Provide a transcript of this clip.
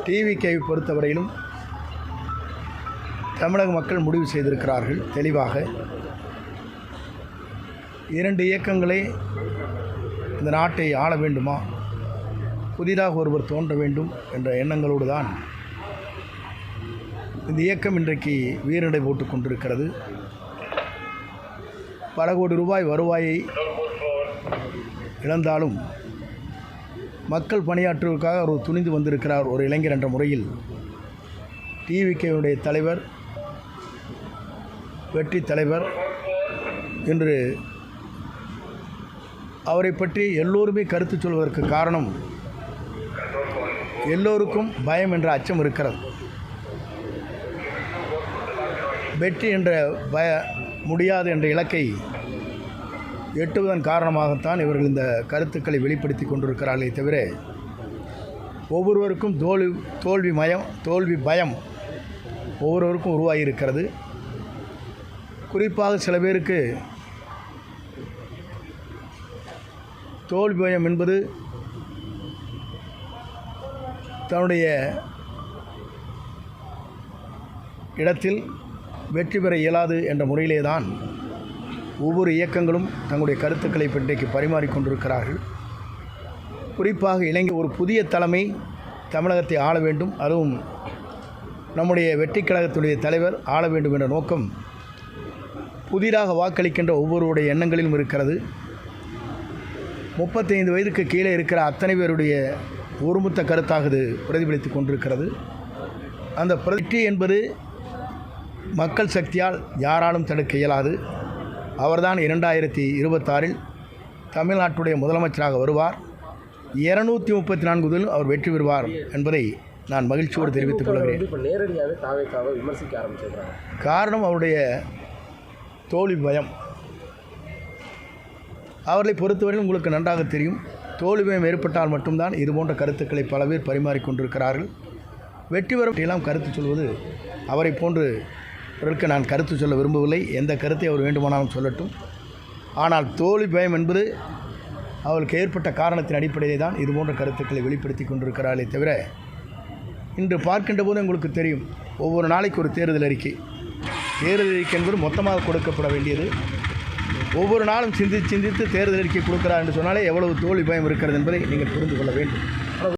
டிவிகேவை பொறுத்தவரையிலும் தமிழக மக்கள் முடிவு செய்திருக்கிறார்கள் தெளிவாக. 2 இயக்கங்களே இந்த நாட்டை ஆள வேண்டுமா, புதிதாக ஒருவர் தோன்ற வேண்டும் என்ற எண்ணங்களோடு தான் இந்த இயக்கம் இன்றைக்கு வீரநடை போட்டுக் கொண்டிருக்கிறது. பல கோடி ரூபாய் வருவாயை இழந்தாலும் மக்கள் பணியாற்றுவதற்காக அவர் துணிந்து வந்திருக்கிறார் ஒரு இளைஞர் என்ற முறையில். டிவிகேவுடைய தலைவர், வெற்றி தலைவர் என்று அவரை பற்றி எல்லோருமே கருத்து சொல்வதற்கு காரணம், எல்லோருக்கும் பயம் என்ற அச்சம் இருக்கிறது. வெற்றி என்ற முடியாது என்ற இலக்கை எட்டுவதன் காரணமாகத்தான் இவர்கள் இந்த கருத்துக்களை வெளிப்படுத்தி கொண்டிருக்கிறார்களே தவிர, ஒவ்வொருவருக்கும் தோல்வி பயம் ஒவ்வொருவருக்கும் உருவாகியிருக்கிறது. குறிப்பாக சில பேருக்கு தோல்வி பயம் என்பது தன்னுடைய இடத்தில் வெற்றி பெற இயலாது என்ற முறையிலே தான் ஒவ்வொரு இயக்கங்களும் தங்களுடைய கருத்துக்களை இன்றைக்கு பரிமாறிக்கொண்டிருக்கிறார்கள். குறிப்பாக இளைஞர் ஒரு புதிய தலைமை தமிழகத்தை ஆள வேண்டும், அதுவும் நம்முடைய வெற்றி கழகத்துடைய தலைவர் ஆள வேண்டும் என்ற நோக்கம் புதிதாக வாக்களிக்கின்ற ஒவ்வொருவருடைய எண்ணங்களிலும் இருக்கிறது. 35 வயதுக்கு கீழே இருக்கிற அத்தனை பேருடைய ஒருமித்த கருத்தாக இது பிரதிபலித்து கொண்டிருக்கிறது. அந்த வெற்றி என்பது மக்கள் சக்தியால் யாராலும் தடுக்க இயலாது. அவர்தான் 2026 தமிழ்நாட்டுடைய முதலமைச்சராக வருவார். 234 அவர் வெற்றி பெறுவார் என்பதை நான் மகிழ்ச்சியோடு தெரிவித்துக் கொள்கிறேன். இப்போ நேரடியாகவே தாவேக்காவை விமர்சிக்க ஆரம்பிச்சிருக்காங்க. காரணம் அவருடைய தோல்வி பயம். அவர்களை பொறுத்தவரையில் உங்களுக்கு நன்றாக தெரியும், தோல்வி பயம் ஏற்பட்டால் மட்டும்தான் இதுபோன்ற கருத்துக்களை பல பேர் பரிமாறிக்கொண்டிருக்கிறார்கள். வெற்றி பெறும் கருத்து சொல்வது அவரை போன்று அவர்களுக்கு நான் கருத்து சொல்ல விரும்பவில்லை. எந்த கருத்தை அவர் வேண்டுமானாலும் சொல்லட்டும். ஆனால் தோல்வி பயம் என்பது அவர்களுக்கு ஏற்பட்ட காரணத்தின் அடிப்படையிலே தான் இதுபோன்ற கருத்துக்களை வெளிப்படுத்தி கொண்டிருக்கிறார்களே தவிர, இன்று பார்க்கின்ற போது உங்களுக்கு தெரியும், ஒவ்வொரு நாளைக்கு ஒரு தேர்தல் அறிக்கை என்பது மொத்தமாக கொடுக்கப்பட வேண்டியது. ஒவ்வொரு நாளும் சிந்தித்து தேர்தல் அறிக்கை கொடுக்கிறார் என்று சொன்னாலே எவ்வளவு தோல்வி பயம் இருக்கிறது என்பதை நீங்கள் புரிந்து கொள்ள வேண்டும்.